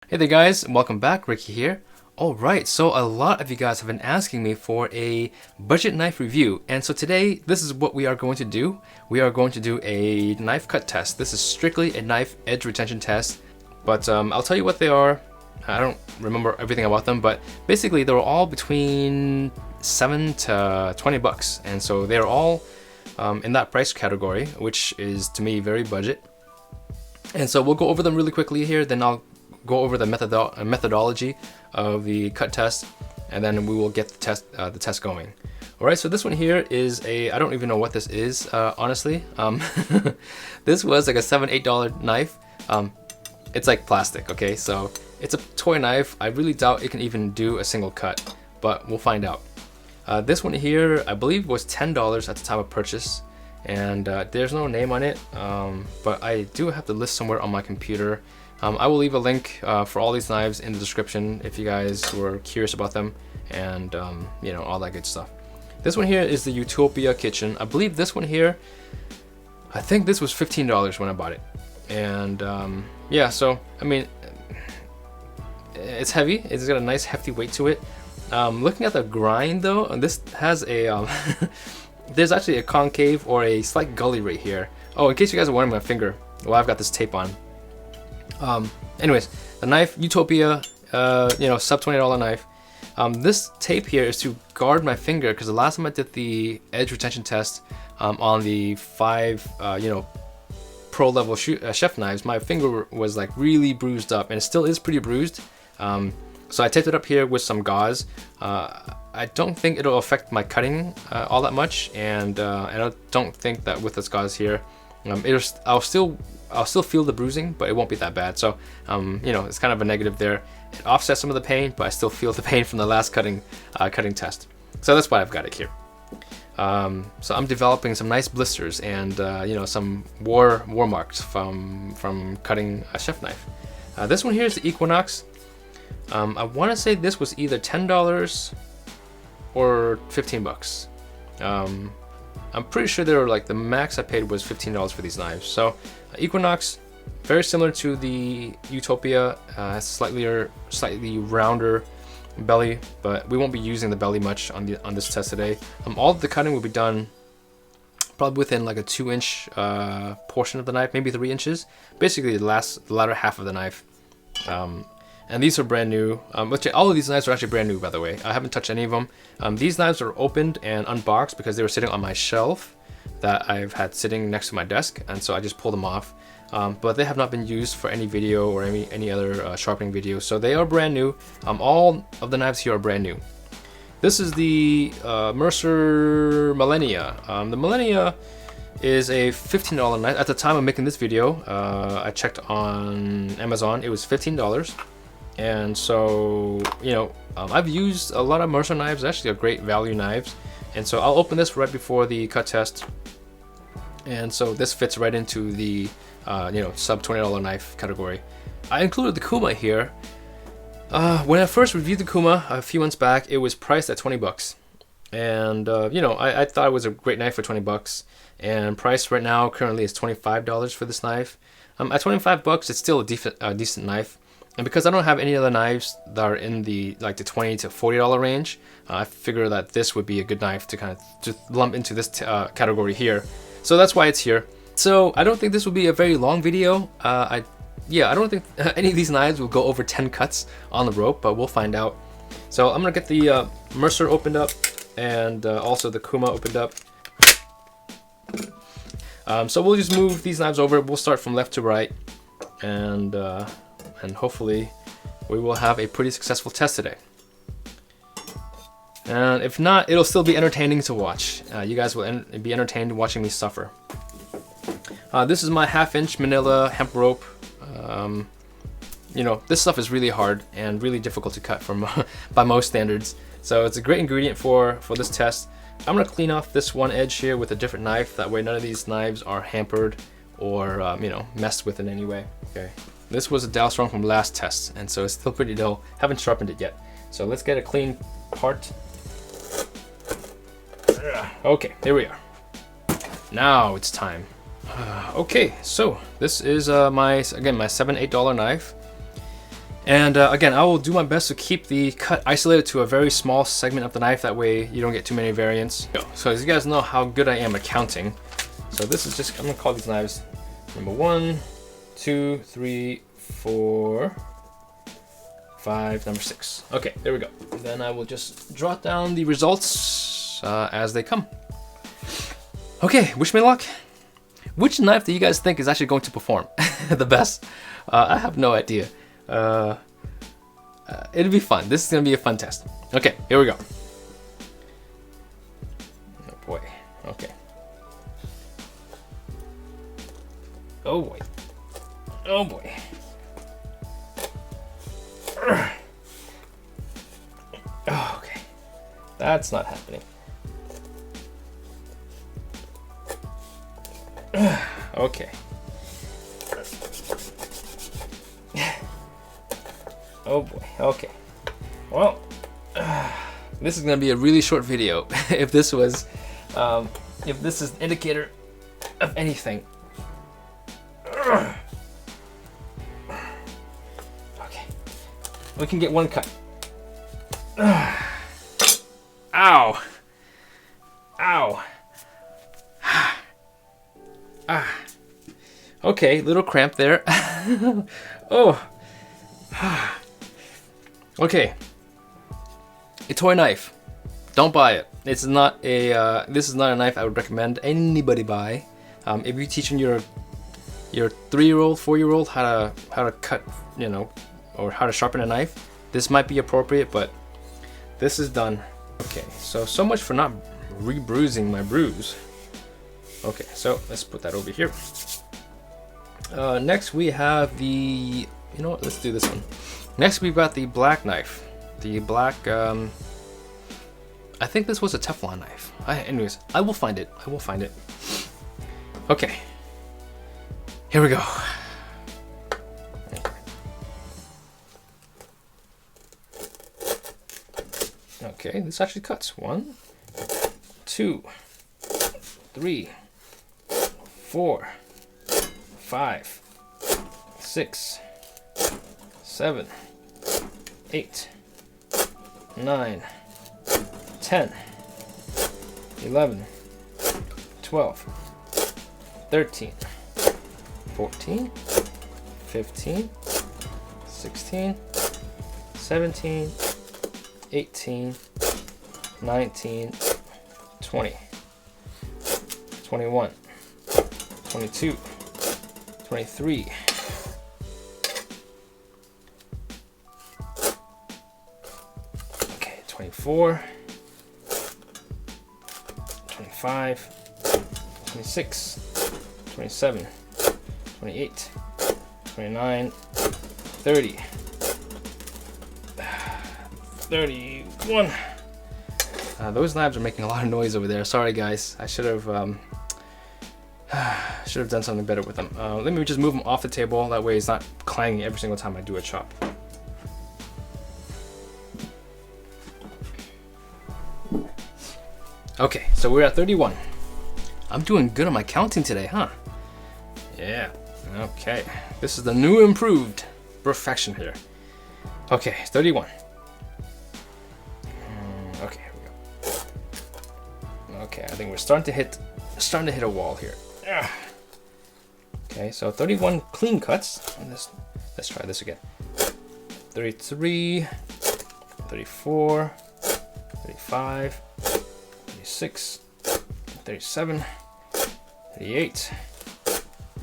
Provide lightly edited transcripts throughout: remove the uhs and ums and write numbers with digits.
Hey there guys, welcome back, Ricky here. Alright, so a lot of you guys have been asking me for a budget knife review, and so today this is what we are going to do. We are going to do a knife cut test. This is strictly a knife edge retention test, but I'll tell you what they are. I don't remember everything about them, but basically they're all between $7 to $20, and so they're all in that price category, which is to me very budget. And so we'll go over them really quickly here, then I'll go over the methodology of the cut test, and then we will get the test going. All right, so this one here is I don't even know what this is, honestly. This was like a $7-8 knife. It's like plastic, okay? So it's a toy knife. I really doubt it can even do a single cut, but we'll find out. This one here, I believe was $10 at the time of purchase, and there's no name on it, but I do have the list somewhere on my computer. I will leave a link for all these knives in the description if you guys were curious about them, and you know, all that good stuff. This one here is the Utopia kitchen. I believe this one here, I think this was $15 when I bought it. And yeah, so I mean, it's heavy. It's got a nice hefty weight to it. Looking at the grind though, this has a there's actually a concave or a slight gully right here. Oh, in case you guys are wondering my finger, well, I've got this tape on. Anyways, the knife, Utopia, you know, sub $20 knife. This tape here is to guard my finger, because the last time I did the edge retention test on the 5, you know, pro level chef knives, my finger was like really bruised up, and it still is pretty bruised. So I taped it up here with some gauze. I don't think it'll affect my cutting all that much, and I don't think that with this gauze here, I'll still feel the bruising, but it won't be that bad. So, you know, it's kind of a negative there. It offsets some of the pain, but I still feel the pain from the last cutting test. So that's why I've got it here. So I'm developing some nice blisters and you know, some war marks from cutting a chef knife. This one here is the Equinox. I want to say this was either $10 or $15. I'm pretty sure they were like, the max I paid was $15 for these knives. So Equinox, very similar to the Utopia, has slightly rounder belly, but we won't be using the belly much on this test today. All of the cutting will be done probably within like a 2-inch portion of the knife, maybe 3 inches. Basically the latter half of the knife. And these are brand new, which all of these knives are actually brand new, by the way. I haven't touched any of them. These knives are opened and unboxed because they were sitting on my shelf that I've had sitting next to my desk, and so I just pulled them off. But they have not been used for any video or any other sharpening video, so they are brand new. All of the knives here are brand new. This is the Mercer Millennia. The Millennia is a $15 knife. At the time of making this video, I checked on Amazon, it was $15. And so, you know, I've used a lot of Mercer knives. Actually, are great value knives. And so I'll open this right before the cut test. And so this fits right into the, you know, sub $20 knife category. I included the Kuma here. When I first reviewed the Kuma a few months back, it was priced at $20. And, you know, I thought it was a great knife for $20. And price right now currently is $25 for this knife. At $25, it's still a decent knife. And because I don't have any other knives that are in the like the $20 to $40 range, I figure that this would be a good knife to kind of just lump into this category here. So that's why it's here. So I don't think this will be a very long video. I don't think any of these knives will go over 10 cuts on the rope, but we'll find out. So I'm gonna get the Mercer opened up and also the Kuma opened up. So we'll just move these knives over. We'll start from left to right, and hopefully we will have a pretty successful test today. And if not, it'll still be entertaining to watch. You guys will be entertained watching me suffer. This is my 1/2-inch manila hemp rope. You know, this stuff is really hard and really difficult to cut from by most standards. So it's a great ingredient for this test. I'm gonna clean off this one edge here with a different knife. That way none of these knives are hampered or you know, messed with in any way. Okay. This was a dowel strong from last test, and so it's still pretty dull. Haven't sharpened it yet. So let's get a clean part. Okay, there we are. Now it's time. Okay, so this is my $7-8 knife. And again, I will do my best to keep the cut isolated to a very small segment of the knife. That way you don't get too many variants. So as you guys know how good I am at counting. So this is just, I'm gonna call these knives number 1, 2, 3, 4, 5, number 6. Okay, there we go. Then I will just jot down the results as they come. Okay, wish me luck. Which knife do you guys think is actually going to perform the best? I have no idea. It'll be fun. This is gonna be a fun test. Okay, here we go. Oh boy. Okay. Oh boy. Oh boy. Oh, okay. That's not happening. Okay. Oh boy, okay. Well, this is gonna be a really short video if this was, if this is an indicator of anything. Okay, we can get one cut. Ow. Ow. Okay, little cramp there. Oh. Okay, a toy knife. Don't buy it. It's not a. This is not a knife I would recommend anybody buy. If you're teaching your 3-year-old, 4-year-old how to cut, you know, or how to sharpen a knife, this might be appropriate. But this is done. Okay, so much for not re-bruising my bruise. Okay, so let's put that over here. Next we have the. You know what? Let's do this one. Next, we've got the black knife. The black, I think this was a Teflon knife. Anyways, I will find it. I will find it. Okay. Here we go. Okay, this actually cuts. 1, 2, 3, 4, 5, 6, 7, 8, 9, 10, 11, 12, 13, 14, 15, 16, 17, 18, 19, 20, 21, 22, 23, 24, 25, 26, 27, 28, 29, 30, 31. Those knives are making a lot of noise over there. Sorry guys, I should have done something better with them. Let me just move them off the table, that way it's not clanging every single time I do a chop. Okay, so we're at 31. I'm doing good on my counting today, huh? Yeah, okay. This is the new improved perfection here. Okay, 31. Okay, here we go. Okay, I think we're starting to hit a wall here. Okay, so 31 clean cuts. Let's try this again. 33, 34, 35, 36, 37, 38,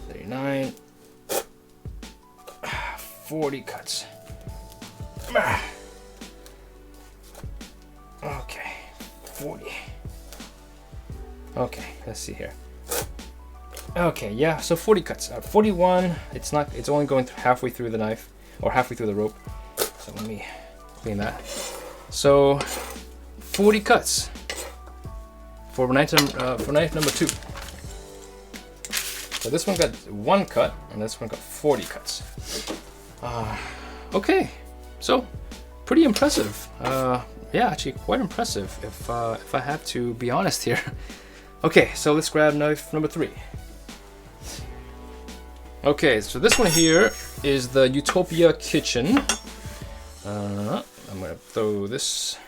39, 40 cuts. Okay, 40. Okay, let's see here. Okay, yeah, so 40 cuts. 41, it's only going halfway through the knife, or halfway through the rope. So let me clean that. So 40 cuts for knife number 2. So this one got 1 cut, and this one got 40 cuts. Okay, so pretty impressive. Yeah, actually quite impressive if I have to be honest here. Okay, so let's grab knife number 3. Okay, so this one here is the Utopia Kitchen. I'm gonna throw this.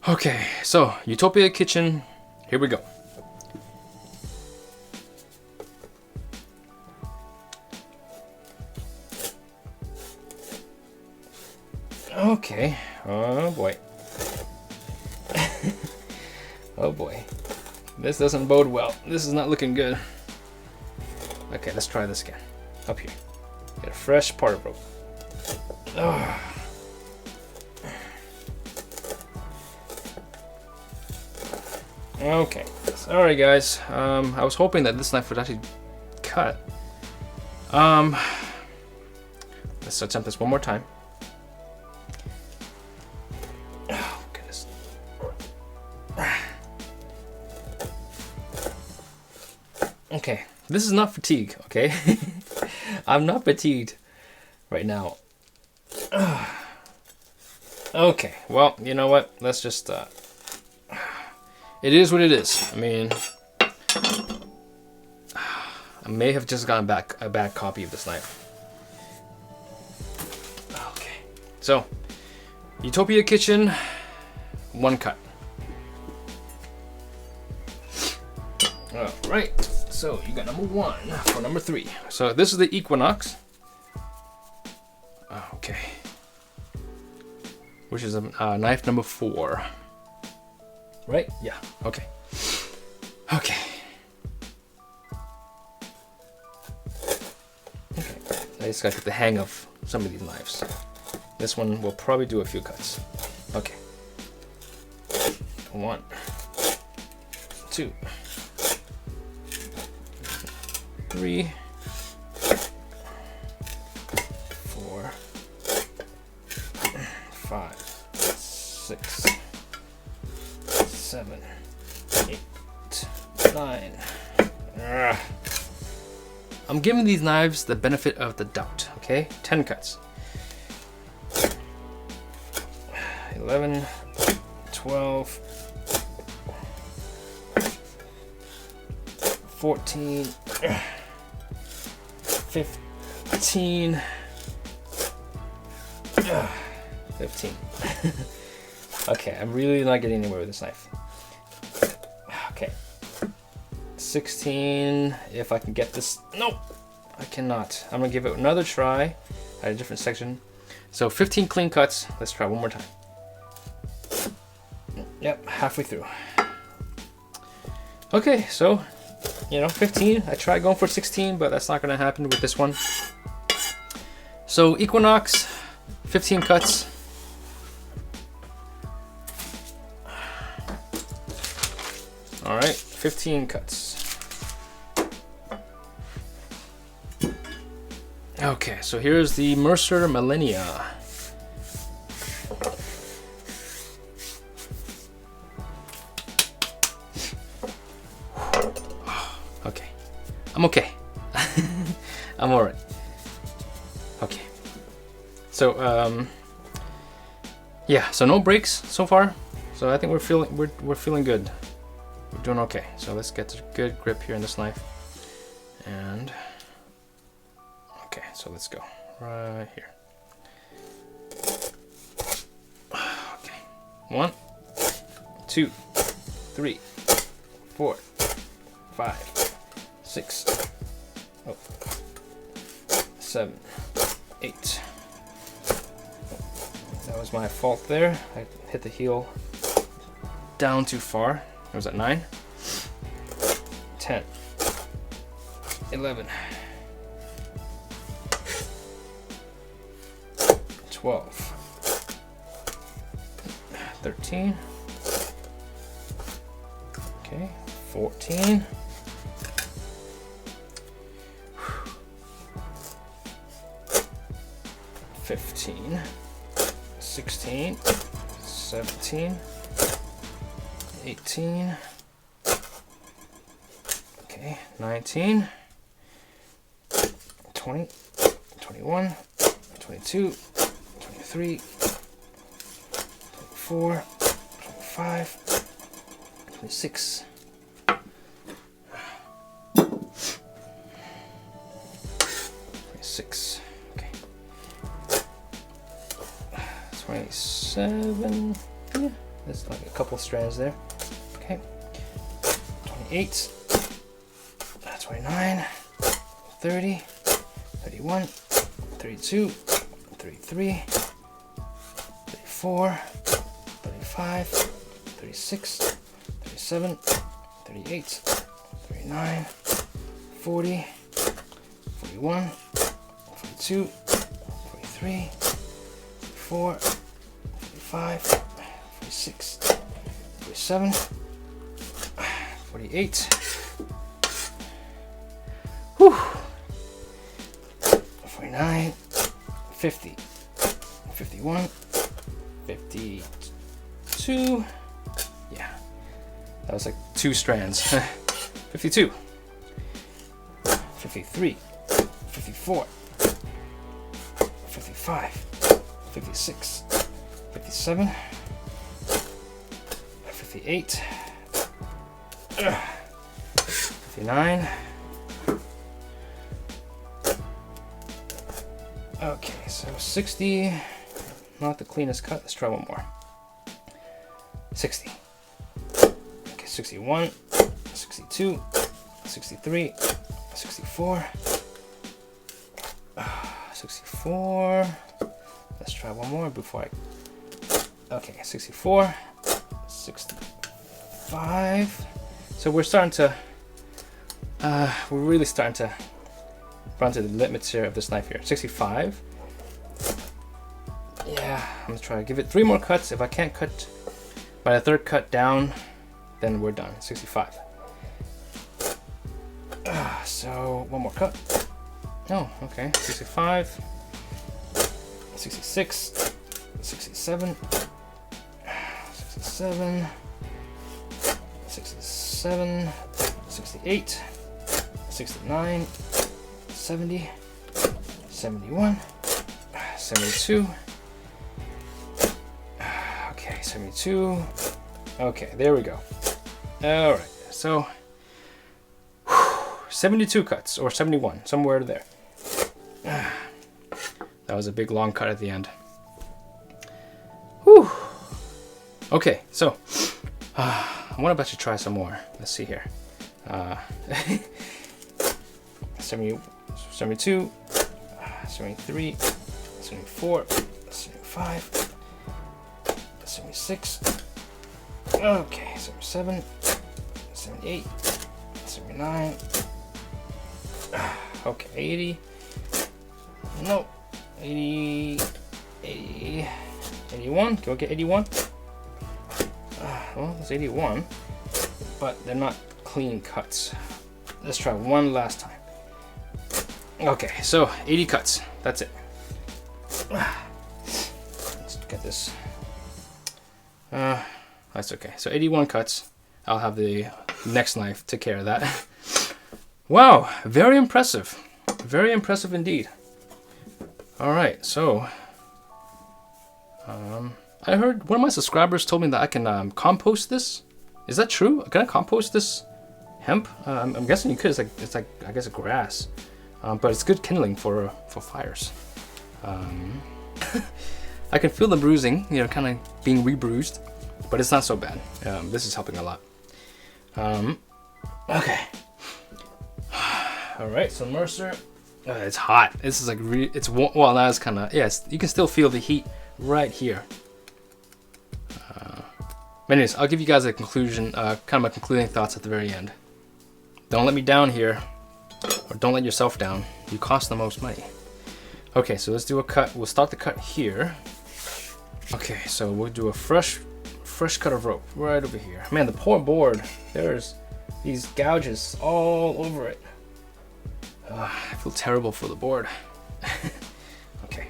Okay, so Utopia kitchen, here we go. Okay, oh boy. Oh boy. This doesn't bode well. This is not looking good. Okay, let's try this again. Up here. Get a fresh part rope. Oh. Okay, sorry guys. I was hoping that this knife would actually cut. Let's attempt this one more time. Oh goodness. Okay, this is not fatigue, okay? I'm not fatigued right now. Okay, well, you know what? Let's just it is what it is. I mean, I may have just gotten back a bad copy of this knife. Okay, so Utopia kitchen, one cut. All right, so you got number 1 for number 3. So this is the Equinox. Okay, which is a knife number 4. Right? Yeah. Okay. Okay. Okay. I just gotta get the hang of some of these knives. This one will probably do a few cuts. Okay. 1, 2, 3, 4, 5, 6, 7, 8, 9. I'm giving these knives the benefit of the doubt, okay? 10 cuts. 11, 12, 14, 15, 15. Okay, I'm really not getting anywhere with this knife. Okay. 16, if I can get this. Nope, I cannot. I'm gonna give it another try at a different section. So 15 clean cuts. Let's try one more time. Yep, halfway through. Okay, so, 15. I tried going for 16, but that's not gonna happen with this one. So Equinox, 15 cuts. All right, 15 cuts. Okay, so here's the Mercer Millennia. Okay, I'm okay. I'm all right. Okay. So yeah, so no breaks so far. So I think we're feeling good. We're doing okay. So let's get a good grip here in this knife. And okay, so let's go right here. Okay. 1, 2, 3, 4, 5, 6, 7, 8. That was my fault there. I hit the heel down too far. It was at 9, 10, 11, 12, 13, okay, 14, 15, 16, 17, 18, okay, 19, 20, 21, 22, 23, 24, 25, 26, 27, 26. Okay. 27. Yeah, there's like a couple strands there. Okay. 28. 29. 30. 31. 32. 33. 34. 35. 36. 37. 38. 39. 40. 41. 42. 43. 44, 45, 46, 47, 48, whew, 49, 50, 51, 52, yeah, that was like 2 strands, 52, 53, 54, 55, 56, 57, 58, 59. Okay, so 60, not the cleanest cut. Let's try one more. 60. Okay, 61, 62, 63, 64, 64. Let's try one more before I... Okay, 64, 65. So we're starting to... we're really starting to run to the limits here of this knife here. 65. Yeah, I'm gonna try to give it 3 more cuts. If I can't cut by the 3rd cut down, then we're done. 65. So 1 more cut. Oh, okay. 65. 66, 67, 67, 67, 68, 69, 70, 71, 72. Okay, 72. Okay, there we go. All right, so 72 cuts, or 71, somewhere there. That was a big long cut at the end. Whew. Okay, so I want to bet you try some more. Let's see here. 70, 72, 73, 74, 75, 76. Okay, 77, 78, 79. Okay, 80. No. 80, 80, 81. Can we get 81? Well, it's 81, but they're not clean cuts. Let's try one last time. Okay, so 80 cuts. That's it. Let's get this. That's okay. So 81 cuts. I'll have the next knife take care of that. Wow, very impressive. Very impressive indeed. All right, so I heard one of my subscribers told me that I can compost this. Is that true? Can I compost this hemp? I'm guessing you could. It's like I guess a grass, but it's good kindling for fires. I can feel the bruising, you know, kind of being rebruised, but it's not so bad. This is helping a lot. Okay. All right, so Mercer. It's hot. This is like it's well, now it's kind of, yes, you can still feel the heat right here. But anyways, I'll give you guys a conclusion, kind of my concluding thoughts at the very end. Don't let me down here, or don't let yourself down. You cost the most money. Okay, so let's do a cut. We'll start the cut here. Okay, so we'll do a fresh cut of rope right over here. Man, the poor board. There's these gouges all over it. I feel terrible for the board. Okay.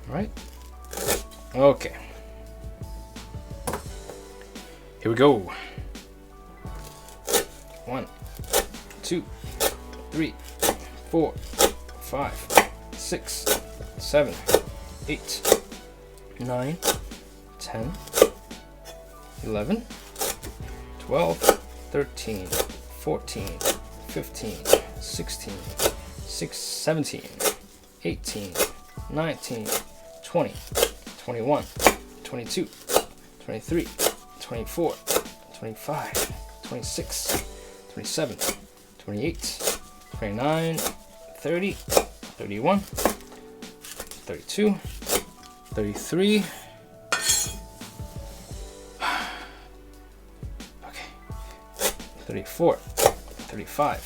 All right. Okay. Here we go. 1, 2, 3, 4, 5, 6, 7, 8, 9, 10, 11, 12, 13, 14, 15, 16, 17, 18, 19, 20, 21, 22, 23, 24, 25, 26, 27, 28, 29, 30, 31, 32, 33. Okay. 34, 35,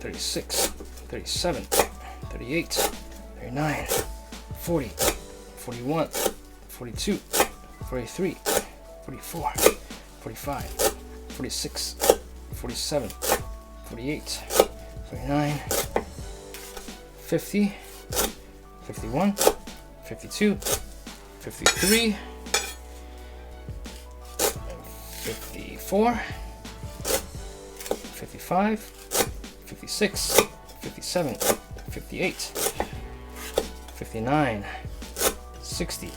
36, 37, 38, 39, 40, 41, 42, 43, 44, 45, 46, 47, 48, 49, 50, 51, 52, 53, 54, 55, 56, 57, 58, 59, 60,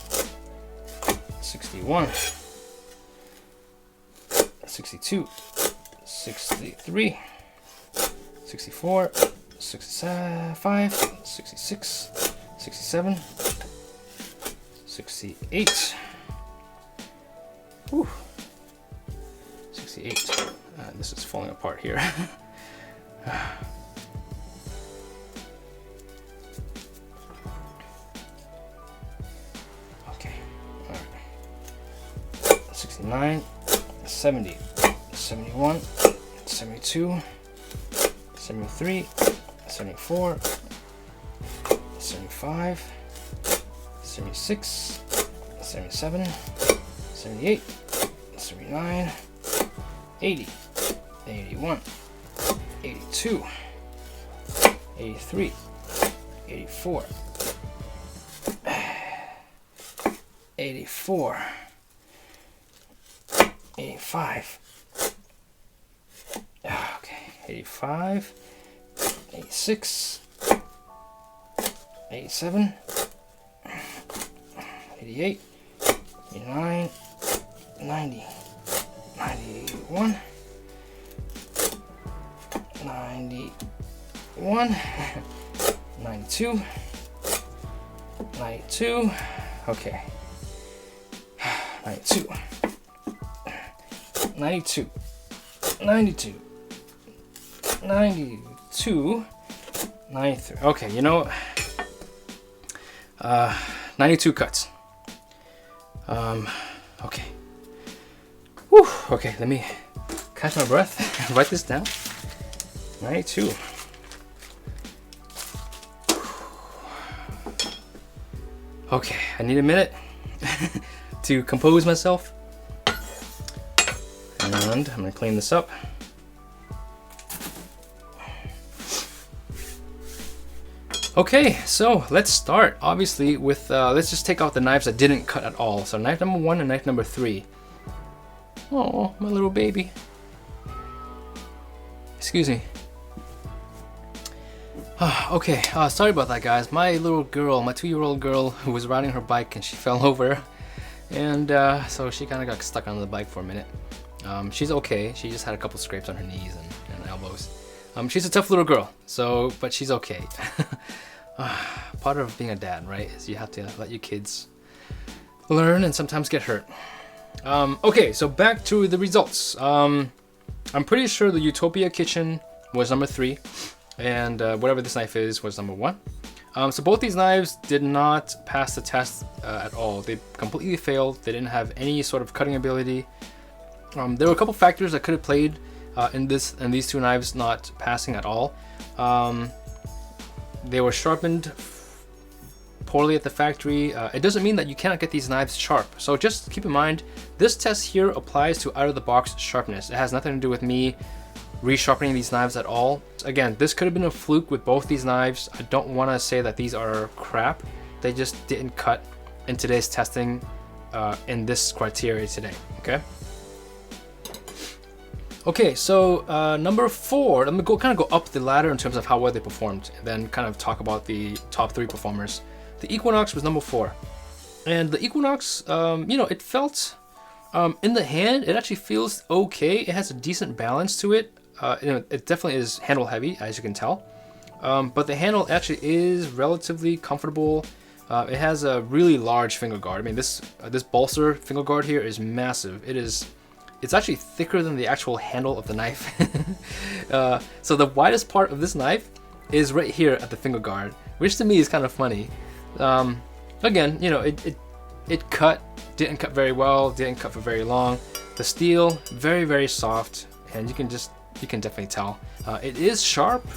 61, 62, 63, 64, 65, 66, 67, 68. Whew. 68. This is falling apart here. Okay. All right. 69, 70, 71, 72, 73, 74, 75, 76, 77, 78, 79, 80, 81, 82, 83, 84, 84, 85, okay, 85, 86, 87, 88, 89, 90, 91, 91, 92, 92, okay, 92, 92, 92, 92, 93. Okay, you know, 92 cuts. Okay. Whew. Okay, let me catch my breath and write this down. 92. Okay, I need a minute to compose myself. And I'm gonna clean this up. Okay, so let's start obviously with, let's just take out the knives that didn't cut at all. So knife number 1 and knife number 3. Oh, my little baby. Excuse me. Okay, sorry about that, guys. My little girl, my 2-year-old girl who was riding her bike and she fell over. And so she kind of got stuck on the bike for a minute. She's okay. She just had a couple scrapes on her knees and elbows. She's a tough little girl, so, but she's okay. Part of being a dad, right, is you have to let your kids learn and sometimes get hurt. Okay, so back to the results. I'm pretty sure the Utopia kitchen was number 3, and whatever this knife is was number 1. So both these knives did not pass the test at all. They completely failed. They didn't have any sort of cutting ability. There were a couple factors that could have played in these two knives not passing at all. They were sharpened poorly at the factory. It doesn't mean that you cannot get these knives sharp. So just keep in mind, this test here applies to out of the box sharpness. It has nothing to do with me resharpening these knives at all. Again, this could have been a fluke with both these knives. I don't want to say that these are crap. They just didn't cut in today's testing in this criteria today, okay? Okay, so number 4, I'm gonna go up the ladder in terms of how well they performed, and then kind of talk about the top 3 performers. The Equinox was number 4, and the Equinox, you know, it felt in the hand, it actually feels okay. It has a decent balance to it. You know, it definitely is handle heavy, as you can tell. but the handle actually is relatively comfortable. It has a really large finger guard. I mean, this balsa finger guard here is massive. It's actually thicker than the actual handle of the knife. So the widest part of this knife is right here at the finger guard, which to me is kind of funny. Again, you know, it didn't cut very well, didn't cut for very long. The steel, very, very soft, and you can definitely tell. It is sharp,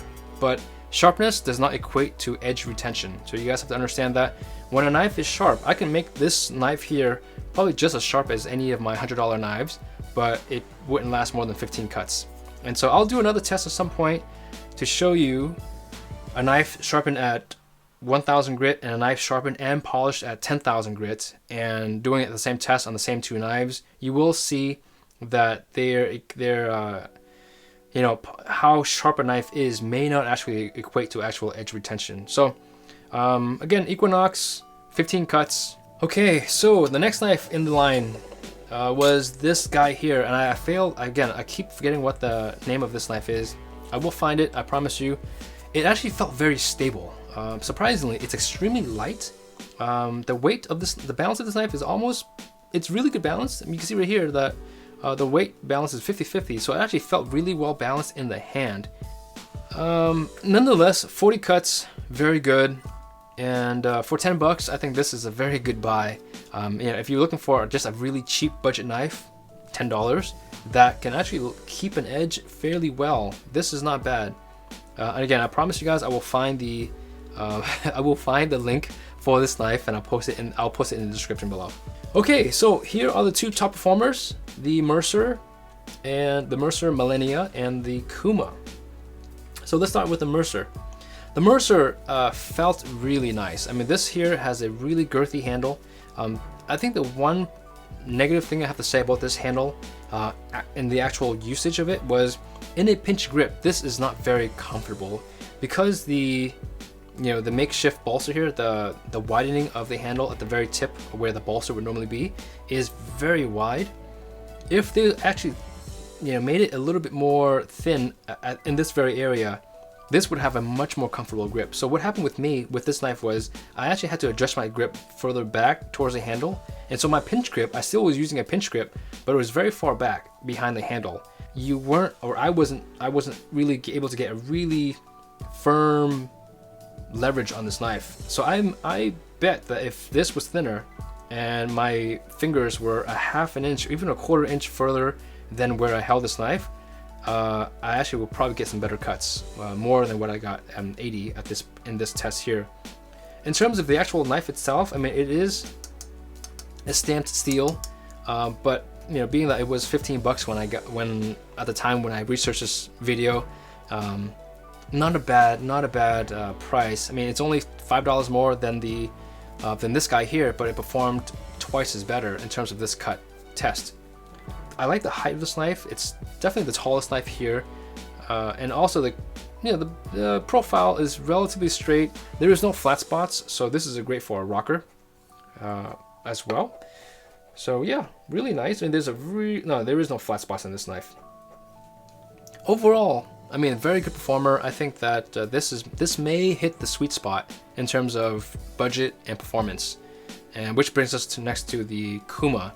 but sharpness does not equate to edge retention. So you guys have to understand that when a knife is sharp, I can make this knife here probably just as sharp as any of my $100 knives, but it wouldn't last more than 15 cuts. And so I'll do another test at some point to show you a knife sharpened at 1000 grit and a knife sharpened and polished at 10,000 grit, and doing it the same test on the same two knives. You will see that they're you know, how sharp a knife is may not actually equate to actual edge retention. So again, Equinox, 15 cuts. Okay, so the next knife in the line was this guy here, and I failed again. I keep forgetting what the name of this knife is. I will find it, I promise you. It actually felt very stable. Surprisingly, it's extremely light. The weight of this, the balance of this knife is almost, it's really good balance. I mean, you can see right here that the weight balance is 50-50, so it actually felt really well balanced in the hand. Nonetheless, 40 cuts, very good. And for 10 bucks, I think this is a very good buy. You know, if you're looking for just a really cheap budget knife, $10, that can actually keep an edge fairly well, this is not bad. And again, I promise you guys, I will find the link for this knife, and I'll post it in the description below. Okay, so here are the two top performers, the Mercer and the Mercer Millennia and the Kuma. So let's start with the Mercer. The Mercer felt really nice. I mean, this here has a really girthy handle. I think the one negative thing I have to say about this handle in the actual usage of it was, in a pinch grip, this is not very comfortable because the makeshift balsa here, the widening of the handle at the very tip where the balsa would normally be is very wide. If they actually made it a little bit more thin in this very area, this would have a much more comfortable grip. So what happened with me with this knife was I actually had to adjust my grip further back towards the handle, and so my pinch grip, I still was using a pinch grip, but it was very far back behind the handle. I wasn't really able to get a really firm leverage on this knife. So I bet that if this was thinner and my fingers were a half an inch, even a quarter inch further than where I held this knife, I actually will probably get some better cuts, more than what I got 80 in this test here. In terms of the actual knife itself, I mean, it is a stamped steel, but being that it was 15 bucks at the time when I researched this video, not a bad price. I mean, it's only $5 more than this guy here, but it performed twice as better in terms of this cut test. I like the height of this knife. It's definitely the tallest knife here, and also the profile is relatively straight. There is no flat spots, so this is great for a rocker as well. So yeah, really nice. And there is no flat spots in this knife. Overall, I mean, very good performer. I think that this may hit the sweet spot in terms of budget and performance, and which brings us next to the Kuma.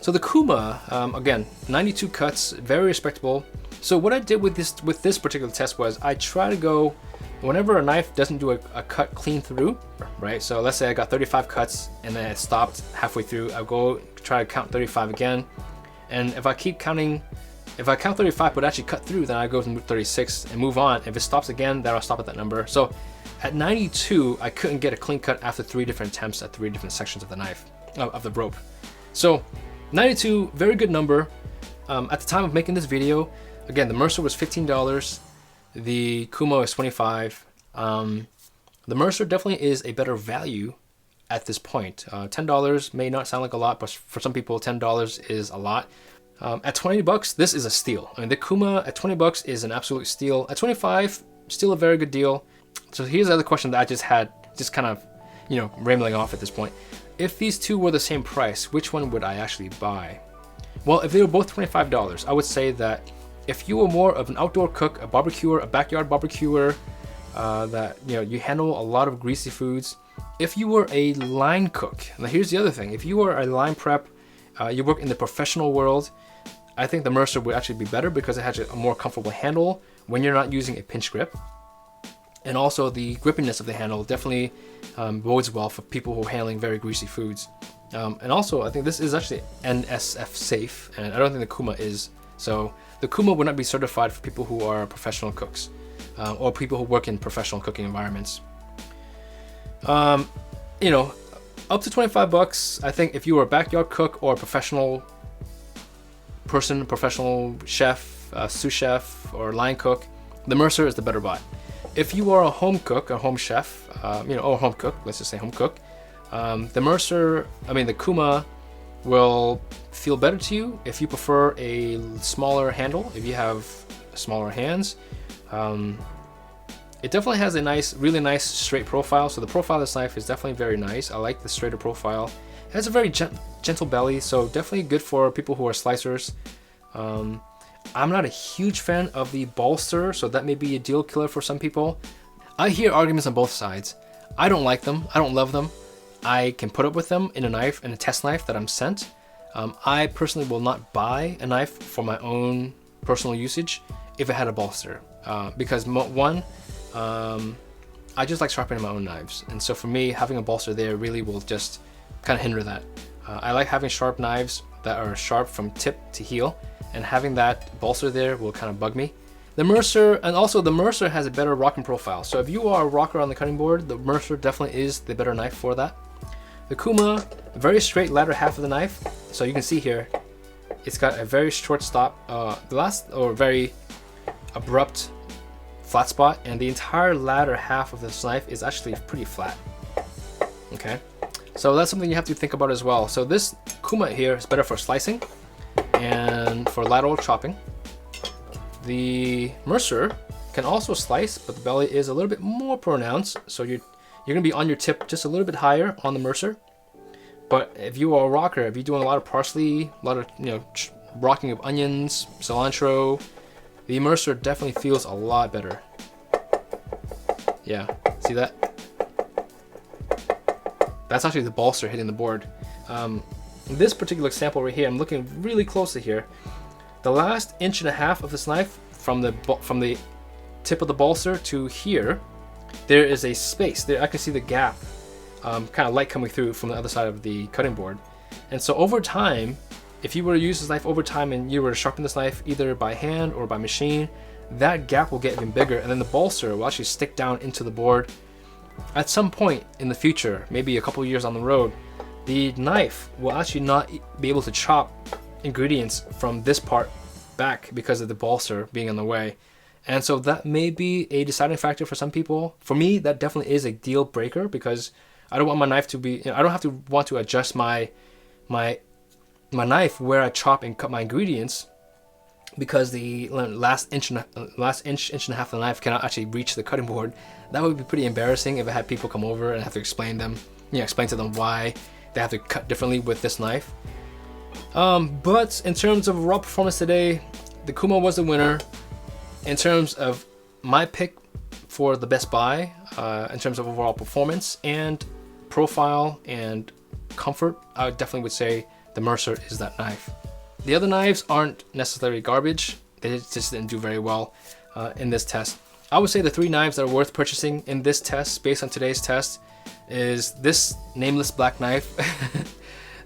So the Kuma, again, 92 cuts, very respectable. So what I did with this particular test was I try to go, whenever a knife doesn't do a cut clean through, right? So let's say I got 35 cuts and then it stopped halfway through, I'll go try to count 35 again. And if I count 35 but actually cut through, then I go to 36 and move on. If it stops again, then I'll stop at that number. So at 92, I couldn't get a clean cut after 3 different attempts at 3 different sections of the knife, of the rope. So 92, very good number. At the time of making this video, again, the Mercer was $15, the Kuma was $25. The Mercer definitely is a better value at this point. $10 may not sound like a lot, but for some people, $10 is a lot. At 20 bucks, this is a steal. I mean, the Kuma at 20 bucks is an absolute steal. At 25, still a very good deal. So here's the other question that I just had, just kind of, rambling off at this point. If these two were the same price, which one would I actually buy? Well, if they were both $25, I would say that if you were more of an outdoor cook, a barbecuer, a backyard barbecuer, that you handle a lot of greasy foods. If you were a line cook, now here's the other thing: if you were a line prep, you work in the professional world, I think the Mercer would actually be better because it has a more comfortable handle when you're not using a pinch grip. And also the grippiness of the handle definitely bodes well for people who are handling very greasy foods. And also I think this is actually NSF safe, and I don't think the Kuma is. So the Kuma would not be certified for people who are professional cooks or people who work in professional cooking environments. Up to 25 bucks. I think if you were a backyard cook or a professional person, professional chef, sous chef, or line cook, the Mercer is the better buy. If you are a home cook, a home chef, or home cook, let's just say home cook, the Kuma will feel better to you if you prefer a smaller handle, if you have smaller hands. It definitely has a really nice straight profile. So the profile of this knife is definitely very nice. I like the straighter profile. It has a very gentle belly, so definitely good for people who are slicers. I'm not a huge fan of the bolster, so that may be a deal killer for some people. I hear arguments on both sides. I don't like them. I don't love them. I can put up with them in a test knife that I'm sent. I personally will not buy a knife for my own personal usage if it had a bolster, because I just like sharpening my own knives, and so for me, having a bolster there really will just kind of hinder that. I like having sharp knives that are sharp from tip to heel, and having that bolster there will kind of bug me. The Mercer has a better rocking profile, so if you are a rocker on the cutting board, the Mercer definitely is the better knife for that. The Kuma, very straight latter half of the knife, so you can see here, it's got a very short stop, very abrupt flat spot, and the entire latter half of this knife is actually pretty flat. Okay, so that's something you have to think about as well. So this Kuma here is better for slicing and for lateral chopping. The Mercer can also slice, but the belly is a little bit more pronounced, so you're gonna be on your tip just a little bit higher on the Mercer. But if you are a rocker, if you're doing a lot of parsley, a lot of rocking of onions, cilantro, the Mercer definitely feels a lot better. Yeah, see that? That's actually the bolster hitting the board. This particular example right here, I'm looking really closely here. The last inch and a half of this knife, from the tip of the bolster to here, there is a space. There I can see the gap, kind of light coming through from the other side of the cutting board. And so over time, if you were to use this knife over time and you were to sharpen this knife either by hand or by machine, that gap will get even bigger, and then the bolster will actually stick down into the board. At some point in the future, maybe a couple years on the road, the knife will actually not be able to chop ingredients from this part back because of the bolster being in the way. And so that may be a deciding factor for some people. For me, that definitely is a deal breaker, because I don't want my knife to be, I don't have to want to adjust my knife where I chop and cut my ingredients, because the last inch and a half of the knife cannot actually reach the cutting board. That would be pretty embarrassing if I had people come over and have to explain to them why they have to cut differently with this knife. But in terms of raw performance today, the Kuma was the winner. In terms of my pick for the best buy, in terms of overall performance and profile and comfort, I definitely would say the Mercer is that knife. The other knives aren't necessarily garbage. They just didn't do very well in this test. I would say the three knives that are worth purchasing in this test, based on today's test, is this nameless black knife,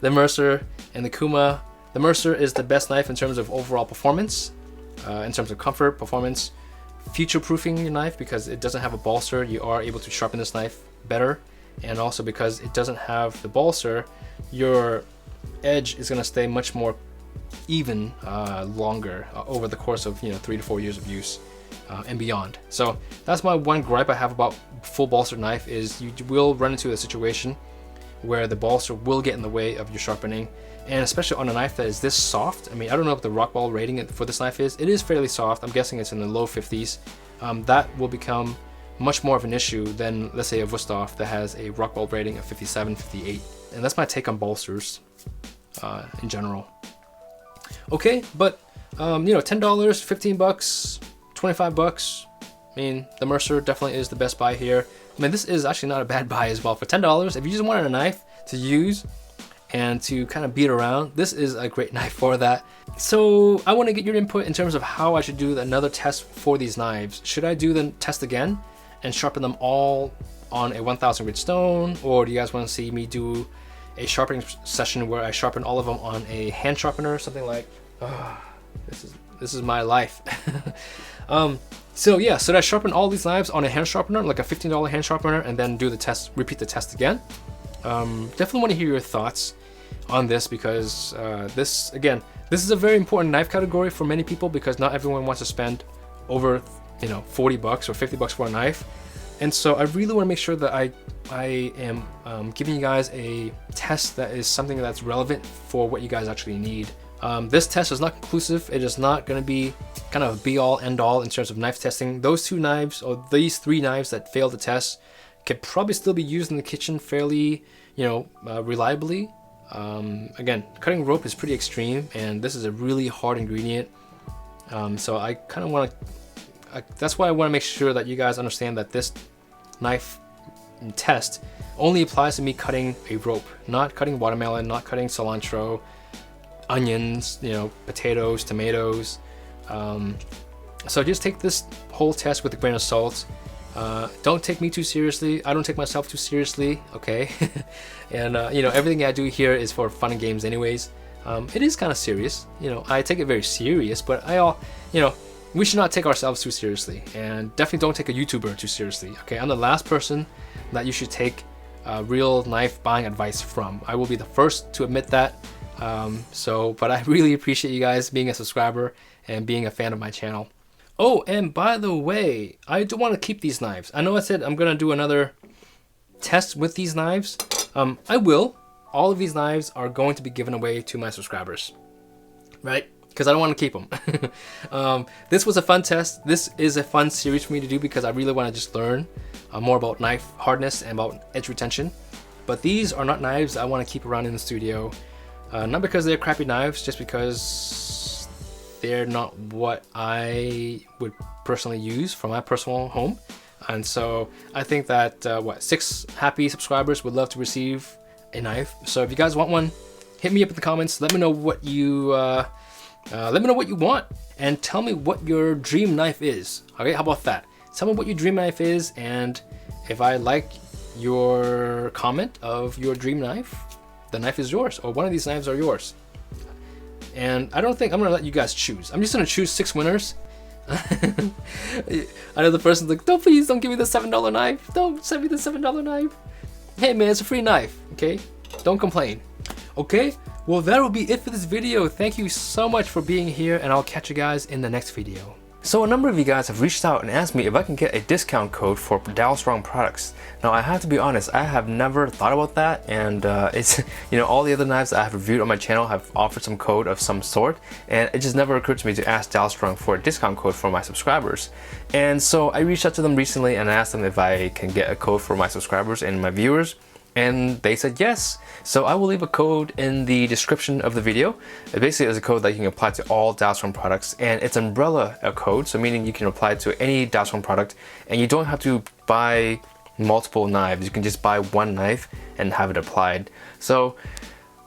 the Mercer, and the Kuma. The Mercer is the best knife in terms of overall performance, in terms of comfort, performance, future-proofing your knife, because it doesn't have a bolster. You are able to sharpen this knife better, and also because it doesn't have the bolster, your edge is going to stay much more even longer over the course of 3 to 4 years of use and beyond. So that's my one gripe I have about full bolster knife, is you will run into a situation where the bolster will get in the way of your sharpening, and especially on a knife that is this soft. I mean, I don't know what the Rockwell rating for this knife is. It is fairly soft. I'm guessing it's in the low 50s. That will become much more of an issue than, let's say, a Wusthof that has a Rockwell rating of 57, 58. And that's my take on bolsters in general. Okay, but $10, $15, $25, I mean, the Mercer definitely is the best buy here. I mean, this is actually not a bad buy as well. For $10, if you just wanted a knife to use and to kind of beat around, this is a great knife for that. So I want to get your input in terms of how I should do another test for these knives. Should I do the test again and sharpen them all on a 1000 grit stone, or do you guys want to see me do a sharpening session where I sharpen all of them on a hand sharpener, something like, this is my life. So yeah, so I sharpen all these knives on a hand sharpener, like a $15 hand sharpener, and then do the test, repeat the test again. Definitely want to hear your thoughts on this, because this is a very important knife category for many people, because not everyone wants to spend over, you know, 40 bucks or 50 bucks for a knife. And so I really want to make sure that I am giving you guys a test that is something that's relevant for what you guys actually need. This test is not conclusive. It is not going to be kind of be all end all in terms of knife testing. Those two knives, or these three knives that failed the test, could probably still be used in the kitchen fairly, you know, reliably. Again, cutting rope is pretty extreme, and this is a really hard ingredient. So I kind of want to, that's why I want to make sure that you guys understand that this knife test only applies to me cutting a rope, not cutting watermelon, not cutting cilantro, onions, you know, potatoes, tomatoes. So just take this whole test with a grain of salt. Don't take me too seriously. I don't take myself too seriously, okay? And you know, everything I do here is for fun and games anyways. It is kind of serious, you know, I take it very serious, but you know, we should not take ourselves too seriously, and definitely don't take a YouTuber too seriously, okay? I'm the last person that you should take real knife buying advice from. I will be the first to admit that. But I really appreciate you guys being a subscriber and being a fan of my channel. Oh, and by the way, I do want to keep these knives. I know I said I'm gonna do another test with these knives. I will. All of these knives are going to be given away to my subscribers, right? Because I don't want to keep them. This was a fun test. This is a fun series for me to do because I really want to just learn more about knife hardness and about edge retention. But these are not knives I want to keep around in the studio. Not because they're crappy knives, just because they're not what I would personally use for my personal home. And so I think that 6 happy subscribers would love to receive a knife. So if you guys want one, hit me up in the comments. Let me know what you want, and tell me what your dream knife is. Okay, how about that? Tell me what your dream knife is, and if I like your comment of your dream knife, the knife is yours, or one of these knives are yours. And I don't think I'm gonna let you guys choose. I'm just gonna choose 6 winners. I know the person's like, please don't give me the $7 knife. Don't send me the $7 knife. Hey man, it's a free knife, okay? Don't complain. Okay, well that will be it for this video. Thank you so much for being here, and I'll catch you guys in the next video. So a number of you guys have reached out and asked me if I can get a discount code for Dow Strong products. Now I have to be honest, I have never thought about that, and it's, you know, all the other knives that I have reviewed on my channel have offered some code of some sort, and it just never occurred to me to ask Dow Strong for a discount code for my subscribers. And so I reached out to them recently and I asked them if I can get a code for my subscribers and my viewers, and they said yes. So I will leave a code in the description of the video. It basically is a code that you can apply to all Dow Strong products, and it's umbrella code, so meaning you can apply it to any Dow Strong product, and you don't have to buy multiple knives. You can just buy one knife and have it applied. So,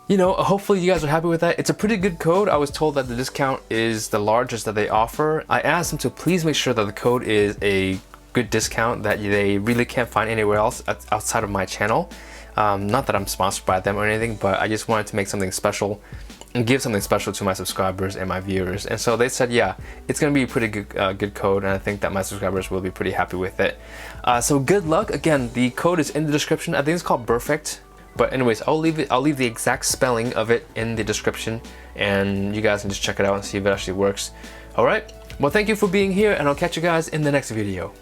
you know, hopefully you guys are happy with that. It's a pretty good code. I was told that the discount is the largest that they offer. I asked them to please make sure that the code is a good discount that they really can't find anywhere else outside of my channel. Not that I'm sponsored by them or anything, but I just wanted to make something special and give something special to my subscribers and my viewers. And so they said, yeah, it's gonna be a pretty good code, and I think that my subscribers will be pretty happy with it. So good luck. Again, the code is in the description. I think it's called Perfect. But anyways, I'll leave the exact spelling of it in the description, and you guys can just check it out and see if it actually works. All right. Well, thank you for being here, and I'll catch you guys in the next video.